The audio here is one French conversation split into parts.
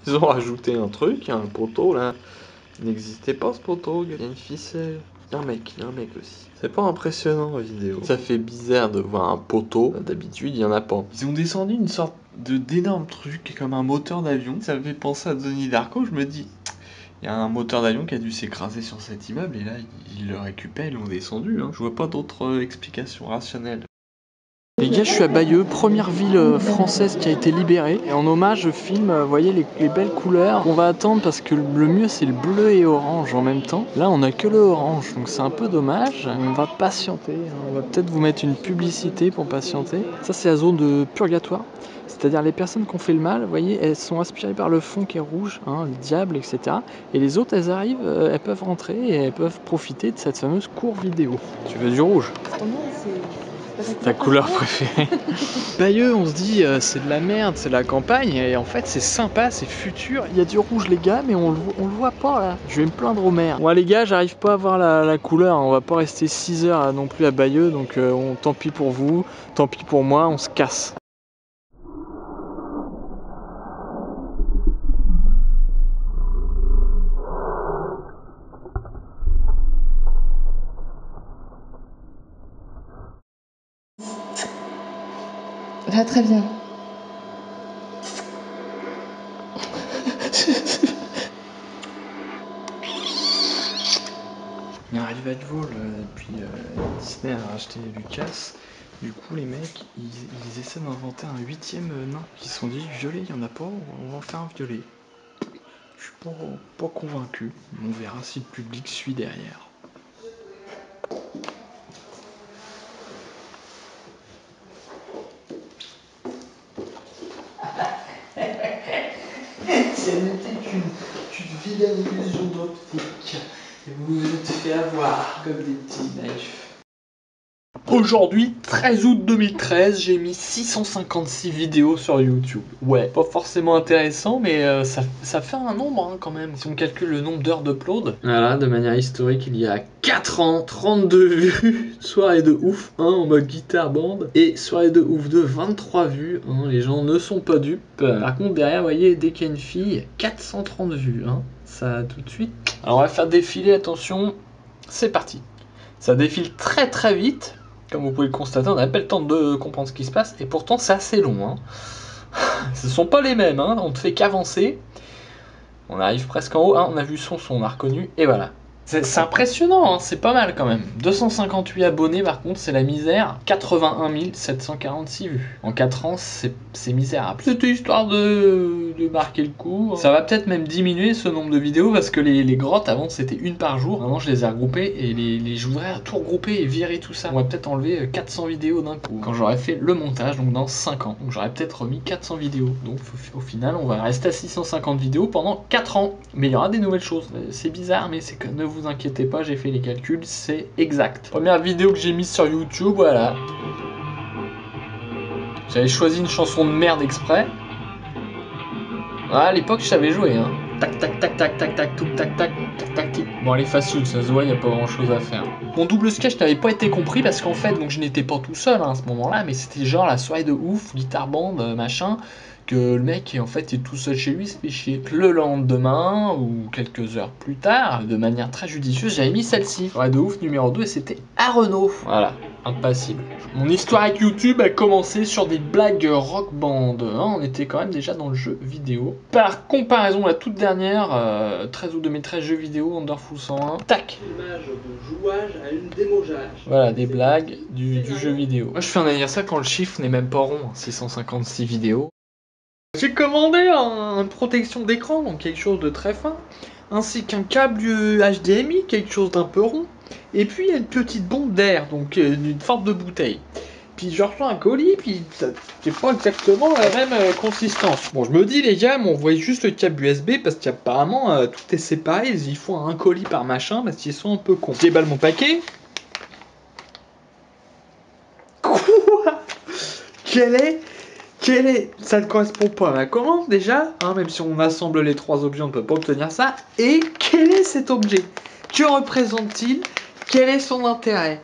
Ils ont rajouté un truc, il y a un poteau là. Il n'existait pas ce poteau, il y a une ficelle. Il y a un mec aussi. C'est pas impressionnant la vidéo. Ça fait bizarre de voir un poteau. D'habitude, il y en a pas. Ils ont descendu une sorte d'énorme truc comme un moteur d'avion. Ça me fait penser à Denis Darko. Je me dis, il y a un moteur d'avion qui a dû s'écraser sur cet immeuble et là, ils le récupèrent, ils l'ont descendu. Hein. Je vois pas d'autres explications rationnelles. Les gars, je suis à Bayeux, première ville française qui a été libérée. Et en hommage, je filme, vous voyez les belles couleurs. On va attendre parce que le mieux c'est le bleu et orange en même temps. Là, on a que le orange, donc c'est un peu dommage. On va patienter. On va peut-être vous mettre une publicité pour patienter. Ça, c'est la zone de purgatoire. C'est-à-dire les personnes qui ont fait le mal, vous voyez, elles sont aspirées par le fond qui est rouge, hein, le diable, etc. Et les autres, elles arrivent, elles peuvent rentrer et elles peuvent profiter de cette fameuse cour vidéo. Tu veux du rouge ? C'est ta couleur préférée. Bayeux, on se dit c'est de la merde, c'est la campagne, et en fait c'est sympa, c'est futur. Il y a du rouge les gars, mais on le voit pas là. Je vais me plaindre au maire. Moi les gars, j'arrive pas à voir la couleur, on va pas rester 6 heures non plus à Bayeux, donc tant pis pour vous, tant pis pour moi, on se casse. Là, très bien. Il y a un revival depuis Disney a racheté Lucas. Du coup, les mecs, ils essaient d'inventer un 8e nain. Ils se sont dit, violet, il n'y en a pas, on va en faire un violet. Je suis pas convaincu. On verra si le public suit derrière. Ce n'était qu'une vilaine illusion d'optique. Et vous vous êtes fait avoir comme des petits naïfs. Aujourd'hui, 13 août 2013, j'ai mis 656 vidéos sur YouTube. Ouais, pas forcément intéressant, mais ça fait un nombre hein, quand même. Si on calcule le nombre d'heures d'upload. Voilà, de manière historique, il y a 4 ans, 32 vues. Soirée de ouf 1 en mode guitare band. Et soirée de ouf 2, 23 vues. Hein, les gens ne sont pas dupes. Par contre, derrière, vous voyez, dès qu'il y a une fille, 430 vues. Hein, ça tout de suite. Alors, on va faire défiler, attention. C'est parti. Ça défile très très vite. Comme vous pouvez le constater, on n'a pas le temps de comprendre ce qui se passe, et pourtant c'est assez long. Hein. Ce ne sont pas les mêmes, hein. On ne fait qu'avancer. On arrive presque en haut, hein. On a vu son, on a reconnu, et voilà. C'est impressionnant, hein. C'est pas mal quand même. 258 abonnés par contre, c'est la misère. 81 746 vues. En 4 ans, c'est misérable. C'était histoire de marquer le coup. Ça va peut-être même diminuer ce nombre de vidéos parce que les grottes avant c'était une par jour. Maintenant je les ai regroupées et je voudrais tout regrouper et virer tout ça. On va peut-être enlever 400 vidéos d'un coup. Quand j'aurai fait le montage, donc dans 5 ans. Donc j'aurais peut-être remis 400 vidéos. Donc au final, on va rester à 650 vidéos pendant 4 ans. Mais il y aura des nouvelles choses. C'est bizarre, mais c'est que ne vous inquiétez pas, j'ai fait les calculs, c'est exact. Première vidéo que j'ai mise sur YouTube, voilà. J'avais choisi une chanson de merde exprès. Ah, à l'époque, je savais jouer, hein. Tac, tac, tac, tac, tac, tac, tac, tac, tac, tac, tac, tac. Bon, elle est facile, ça se voit, il n'y a pas grand chose à faire. Mon double sketch n'avait pas été compris parce qu'en fait, donc je n'étais pas tout seul hein, à ce moment-là, mais c'était genre la soirée de ouf, guitare band, machin. Que le mec en fait est tout seul chez lui, se fait chier. Le lendemain ou quelques heures plus tard, de manière très judicieuse, j'avais mis celle-ci. Soirée de ouf numéro 2 et c'était à Renault. Voilà, impassible. Mon histoire avec YouTube a commencé sur des blagues rock band. Hein, on était quand même déjà dans le jeu vidéo. Par comparaison, la toute dernière, 13 août 2013, jeu vidéo, Wonderful 101. Tac. Image de jouage à une démogeage. Voilà, des blagues du jeu vidéo. Moi je fais un anniversaire quand le chiffre n'est même pas rond, 656 vidéos. J'ai commandé une protection d'écran, donc quelque chose de très fin, ainsi qu'un câble HDMI, quelque chose d'un peu rond, et puis il y a une petite bombe d'air, donc d'une forme de bouteille. Puis je reçois un colis, puis c'est pas exactement la même consistance. Bon, je me dis les gars, on voit juste le câble USB, parce qu'apparemment tout est séparé, ils font un colis par machin, parce qu'ils sont un peu cons. Je déballe mon paquet. Quoi ? Ça ne correspond pas à ma commande déjà, hein, même si on assemble les 3 objets, on ne peut pas obtenir ça. Et quel est cet objet? Que représente-t-il? Quel est son intérêt?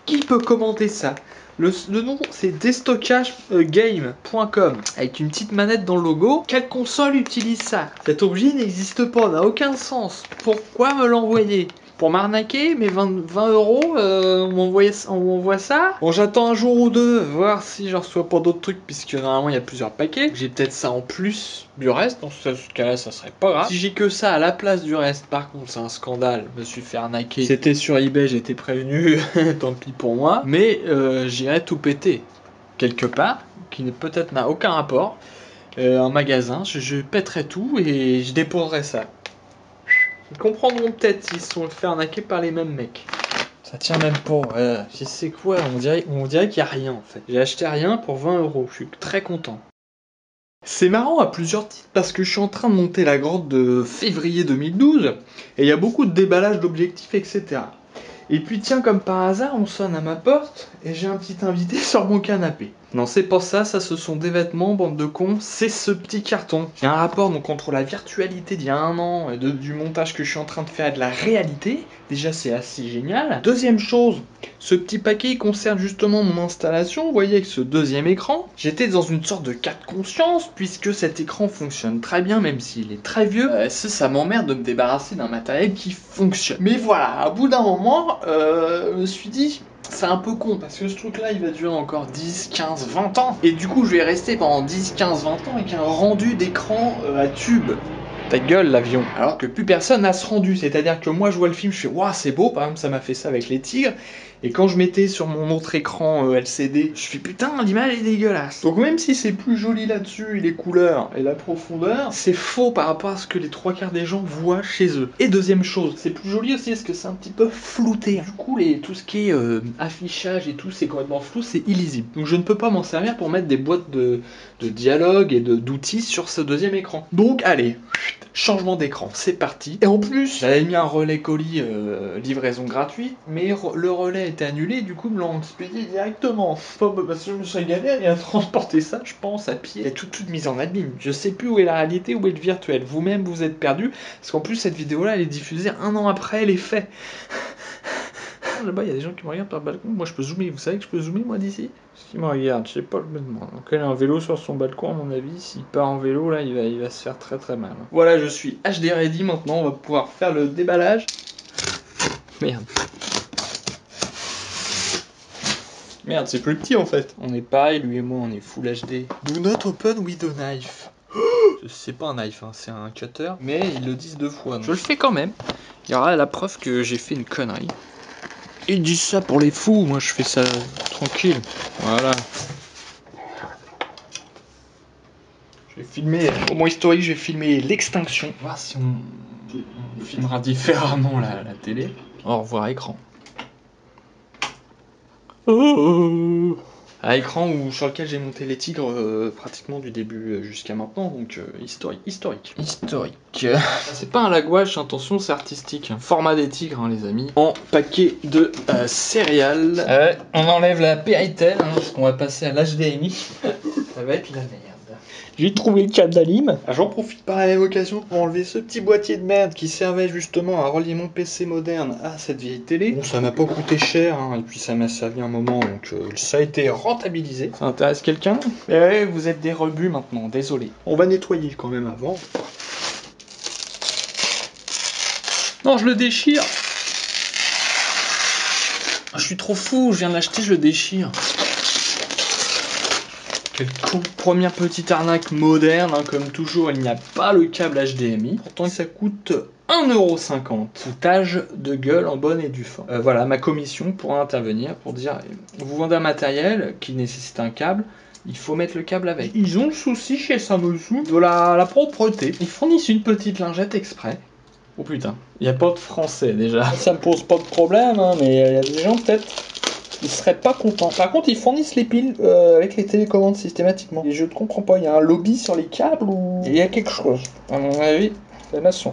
Qui peut commenter ça? Le nom c'est destockagegame.com avec une petite manette dans le logo. Quelle console utilise ça? Cet objet n'existe pas, n'a aucun sens. Pourquoi me l'envoyer? Pour m'arnaquer, mes 20 euros, on m'envoie ça. Bon, j'attends un jour ou deux, voir si je reçois pas d'autres trucs, puisque normalement il y a plusieurs paquets. J'ai peut-être ça en plus du reste, dans ce cas-là, ça serait pas grave. Si j'ai que ça à la place du reste, par contre, c'est un scandale. Je me suis fait arnaquer. C'était sur eBay, j'étais prévenu, tant pis pour moi. Mais j'irai tout péter quelque part, qui peut-être n'a aucun rapport. Un magasin, je pèterai tout et je déposerai ça. Ils comprendront peut-être s'ils se sont fait arnaquer par les mêmes mecs. Ça tient même pas. Je sais quoi, on dirait qu'il n'y a rien en fait. J'ai acheté rien pour 20 euros, je suis très content. C'est marrant à plusieurs titres parce que je suis en train de monter la grotte de février 2012 et il y a beaucoup de déballage d'objectifs, etc. Et puis tiens, comme par hasard, on sonne à ma porte et j'ai un petit invité sur mon canapé. Non, c'est pas ça, ce sont des vêtements, bande de cons, c'est ce petit carton. Il y a un rapport donc entre la virtualité d'il y a un an et du montage que je suis en train de faire et de la réalité. Déjà, c'est assez génial. Deuxième chose, ce petit paquet concerne justement mon installation. Vous voyez avec ce deuxième écran, j'étais dans une sorte de cas de conscience puisque cet écran fonctionne très bien, même s'il est très vieux. Ça m'emmerde de me débarrasser d'un matériel qui fonctionne. Mais voilà, au bout d'un moment, je me suis dit... C'est un peu con parce que ce truc là il va durer encore 10, 15, 20 ans et du coup je vais rester pendant 10, 15, 20 ans avec un rendu d'écran à tube. Ta gueule l'avion. Alors que plus personne n'a ce rendu, c'est-à-dire que moi je vois le film, je fais waouh c'est beau, par exemple ça m'a fait ça avec les tigres. Et quand je mettais sur mon autre écran LCD, je fais putain l'image est dégueulasse. Donc même si c'est plus joli là-dessus, les couleurs et la profondeur, c'est faux par rapport à ce que les 3/4 des gens voient chez eux. Et deuxième chose, c'est plus joli aussi parce que c'est un petit peu flouté. Du coup tout ce qui est affichage et tout c'est complètement flou, c'est illisible. Donc je ne peux pas m'en servir pour mettre des boîtes de dialogue et d'outils sur ce deuxième écran. Donc allez, changement d'écran, c'est parti. Et en plus, j'avais mis un relais colis livraison gratuite, mais le relais était annulé, du coup ils me l'ont expédié directement. Parce que je me suis galéré à transporter ça, je pense, à pied. Il y a toute mise en abîme. Je sais plus où est la réalité, où est le virtuel. Vous-même, vous êtes perdu, parce qu'en plus cette vidéo-là, elle est diffusée un an après les faits. Là-bas, il y a des gens qui me regardent par le balcon. Moi, je peux zoomer. Vous savez que je peux zoomer, moi, d'ici? Parce qu'ils me regardent, je sais pas, je me demande. Donc, elle a un vélo sur son balcon, à mon avis. S'il part en vélo, là, il va se faire très très mal. Voilà, je suis HD ready maintenant. On va pouvoir faire le déballage. Merde. Merde, c'est plus petit en fait. On est pareil, lui et moi, on est full HD. Do not open with a knife. C'est pas un knife, hein, c'est un cutter. Mais ils le disent 2 fois. Donc. Je le fais quand même. Il y aura la preuve que j'ai fait une connerie. Ils disent ça pour les fous, moi je fais ça tranquille. Voilà. Je vais filmer, au moins historique, je vais filmer l'extinction. Voir si on filmera différemment la télé. Au revoir écran. Oh. À écran sur lequel j'ai monté les tigres pratiquement du début jusqu'à maintenant, donc historique. C'est pas un lagouage, attention, c'est artistique. Format des tigres, hein, les amis. En paquet de céréales. On enlève la Péritel, hein, parce qu'on va passer à l'HDMI. Ça va être la merde. J'ai trouvé le câble d'Alim. J'en profite par la même occasion pour enlever ce petit boîtier de merde qui servait justement à relier mon PC moderne à cette vieille télé. Bon, ça m'a pas coûté cher, hein, et puis ça m'a servi un moment, donc ça a été rentabilisé. Ça intéresse quelqu'un? Eh ouais, vous êtes des rebuts maintenant, désolé. On va nettoyer quand même avant. Non, je le déchire. Je suis trop fou, je viens de l'acheter, je le déchire. Quel con. Première petite arnaque moderne, hein, comme toujours, il n'y a pas le câble HDMI. Pourtant, ça coûte 1,50 €. Foutage de gueule en bonne et due forme. Voilà, ma commission pourra intervenir pour dire, vous vendez un matériel qui nécessite un câble, il faut mettre le câble avec. Ils ont le souci chez Samsung de la propreté. Ils fournissent une petite lingette exprès. Oh putain, il n'y a pas de français déjà. Ça me pose pas de problème, hein, mais il y a des gens peut-être... Ils seraient pas contents. Par contre, ils fournissent les piles avec les télécommandes systématiquement. Et je ne comprends pas, il y a un lobby sur les câbles ou... Il y a quelque chose. À mon avis, les masses sont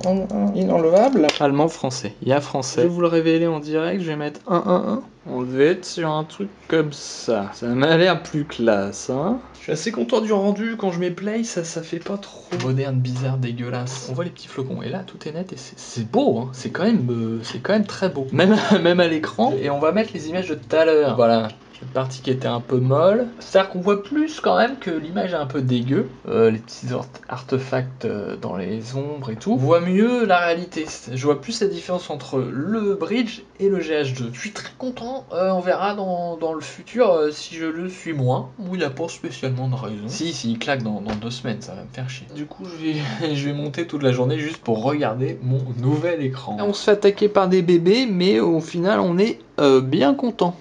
inenlevables. Allemand-français. Il y a français. Je vais vous le révéler en direct, je vais mettre 111. On devait être sur un truc comme ça. Ça m'a l'air plus classe, hein. Je suis assez content du rendu. Quand je mets play, ça fait pas trop moderne, bizarre, dégueulasse. On voit les petits flocons. Et là, tout est net et c'est beau, hein. C'est quand même très beau. Même à l'écran. Et on va mettre les images de tout à l'heure. Voilà. Cette partie qui était un peu molle. C'est-à-dire qu'on voit plus quand même que l'image est un peu dégueu. Les petits artefacts dans les ombres et tout. On voit mieux la réalité. Je vois plus la différence entre le bridge et le GH2. Je suis très content. On verra dans le futur si je le suis moins. Ou il n'y a pas spécialement de raison. Si il claque dans 2 semaines, ça va me faire chier. Du coup, je vais monter toute la journée juste pour regarder mon nouvel écran. On se fait attaquer par des bébés, mais au final, on est bien content.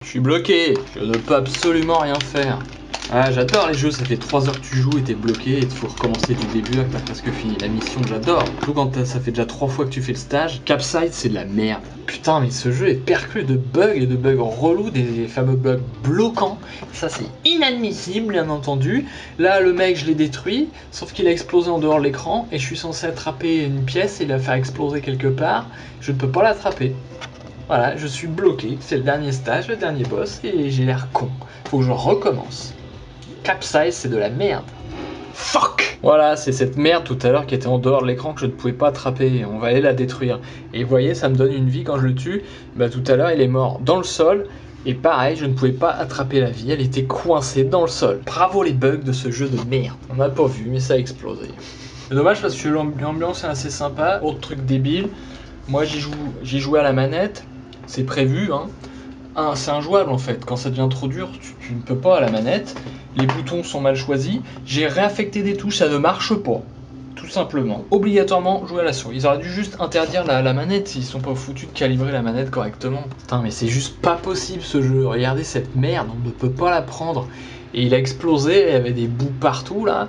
Je suis bloqué, je ne peux absolument rien faire. Ah, j'adore les jeux, ça fait 3 heures que tu joues et t'es bloqué et il faut recommencer du début là que t'as presque fini la mission, j'adore. Surtout quand ça fait déjà 3 fois que tu fais le stage. Capside, c'est de la merde. Putain, mais ce jeu est perclus de bugs et de bugs relous, des fameux bugs bloquants. Ça, c'est inadmissible, bien entendu. Là, le mec, je l'ai détruit, sauf qu'il a explosé en dehors de l'écran et je suis censé attraper une pièce et la faire exploser quelque part. Je ne peux pas l'attraper. Voilà, je suis bloqué, c'est le dernier stage, le dernier boss, et j'ai l'air con. Faut que je recommence. Capsize, c'est de la merde. Fuck! Voilà, c'est cette merde tout à l'heure qui était en dehors de l'écran que je ne pouvais pas attraper. On va aller la détruire. Et vous voyez, ça me donne une vie quand je le tue. Bah, tout à l'heure, il est mort dans le sol. Et pareil, je ne pouvais pas attraper la vie, elle était coincée dans le sol. Bravo les bugs de ce jeu de merde. On n'a pas vu, mais ça a explosé. C'est dommage parce que l'ambiance est assez sympa. Autre truc débile, moi j'ai joué à la manette. C'est prévu, hein. C'est injouable en fait. Quand ça devient trop dur, tu ne peux pas à la manette. Les boutons sont mal choisis. J'ai réaffecté des touches, ça ne marche pas. Tout simplement. Obligatoirement jouer à la souris. Ils auraient dû juste interdire la manette s'ils sont pas foutus de calibrer la manette correctement. Putain, mais c'est juste pas possible ce jeu. Regardez cette merde, on ne peut pas la prendre. Et il a explosé, il y avait des bouts partout là.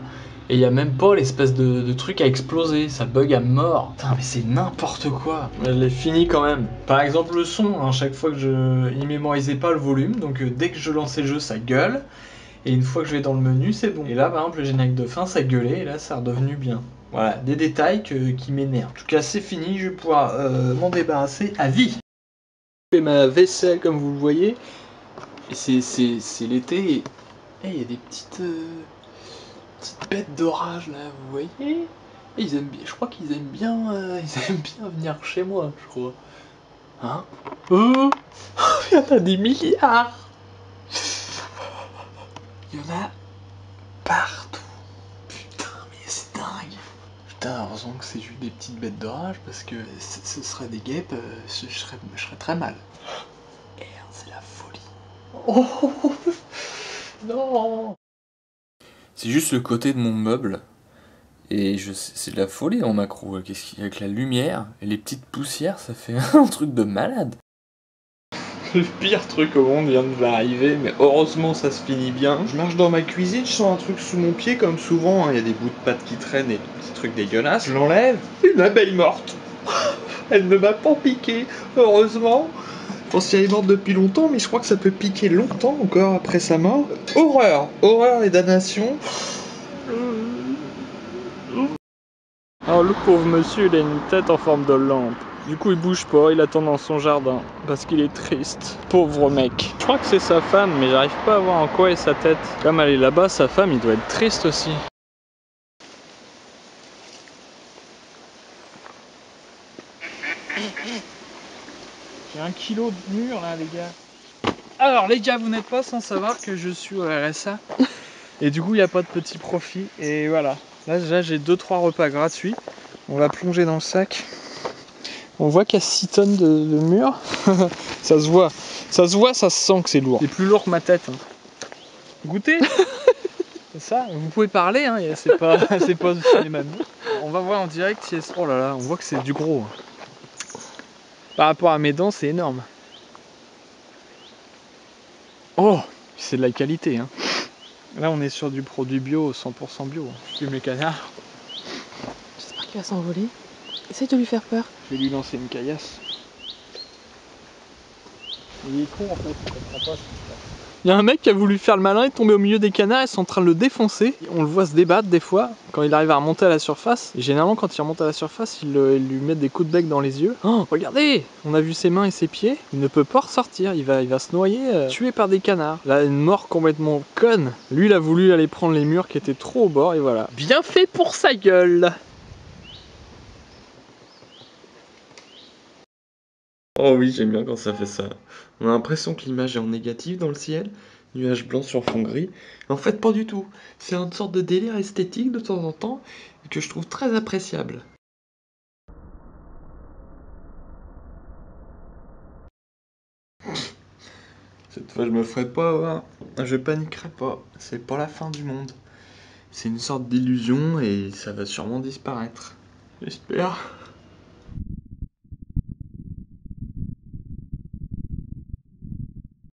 Et il n'y a même pas l'espèce de truc à exploser, ça bug à mort. Putain, mais c'est n'importe quoi. Je l'ai fini quand même. Par exemple, le son, hein, chaque fois que il mémorisait pas le volume, donc dès que je lançais le jeu, ça gueule. Et une fois que je vais dans le menu, c'est bon. Et là, par exemple, le générique de fin, ça gueulait, et là, ça est redevenu bien. Voilà, des détails qui m'énervent. En tout cas, c'est fini, je vais pouvoir m'en débarrasser à vie. Je fais ma vaisselle, comme vous le voyez. Et c'est l'été, et il y a des petites bêtes d'orage là, vous voyez? Et ils aiment bien, je crois qu'ils aiment bien, venir chez moi, je crois. Hein? Oh, il y en a des milliards! Il y en a partout. Putain, mais c'est dingue. Putain, heureusement que c'est juste des petites bêtes d'orage parce que ce serait des guêpes, je serais très mal. Merde, c'est la folie. Oh non! C'est juste le côté de mon meuble. Et c'est de la folie en macro. Qu'est-ce qu'il y a avec la lumière et les petites poussières, ça fait un truc de malade. Le pire truc au monde vient de m'arriver, mais heureusement ça se finit bien. Je marche dans ma cuisine, je sens un truc sous mon pied comme souvent, il y a des bouts de pâte qui traînent et des petits trucs dégueulasses. Je l'enlève, une abeille morte. Elle ne m'a pas piqué, heureusement. Je pense qu'elle est morte depuis longtemps, mais je crois que ça peut piquer longtemps encore après sa mort. Horreur, horreur et damnation. Alors le pauvre monsieur, il a une tête en forme de lampe. Du coup il bouge pas, il attend dans son jardin, parce qu'il est triste. Pauvre mec. Je crois que c'est sa femme, mais j'arrive pas à voir en quoi est sa tête. Comme elle est là-bas, sa femme, il doit être triste aussi. J'ai 1 kilo de mur là les gars. Alors les gars, vous n'êtes pas sans savoir que je suis au RSA. Et du coup il n'y a pas de petit profit. Et voilà. Là déjà j'ai 2-3 repas gratuits. On va plonger dans le sac. On voit qu'il y a 6 tonnes de mur. Ça se voit, ça se sent que c'est lourd. C'est plus lourd que ma tête. Hein. Goûtez. C'est ça, vous pouvez parler, hein, c'est pas du cinéma. On va voir en direct si oh là là, on voit que c'est du gros. Par rapport à mes dents, c'est énorme. Oh, c'est de la qualité. Hein. Là, on est sur du produit bio, 100% bio. Fume les canards. J'espère qu'il va s'envoler. Essaye de lui faire peur. Je vais lui lancer une caillasse. Il est con en fait, il comprend pas. Il y a un mec qui a voulu faire le malin, il est tombé au milieu des canards, ils sont en train de le défoncer. On le voit se débattre des fois, quand il arrive à remonter à la surface. Et généralement quand il remonte à la surface, il lui met des coups de bec dans les yeux. Oh, regardez! On a vu ses mains et ses pieds. Il ne peut pas ressortir, il va se noyer, tué par des canards. Là, une mort complètement conne. Lui, il a voulu aller prendre les murs qui étaient trop au bord et voilà. Bien fait pour sa gueule! Oh oui, j'aime bien quand ça fait ça. On a l'impression que l'image est en négatif dans le ciel, nuage blanc sur fond gris. En fait, pas du tout. C'est une sorte de délire esthétique de temps en temps que je trouve très appréciable. Cette fois, je me ferai pas avoir. Je paniquerai pas. C'est pas la fin du monde. C'est une sorte d'illusion et ça va sûrement disparaître. J'espère.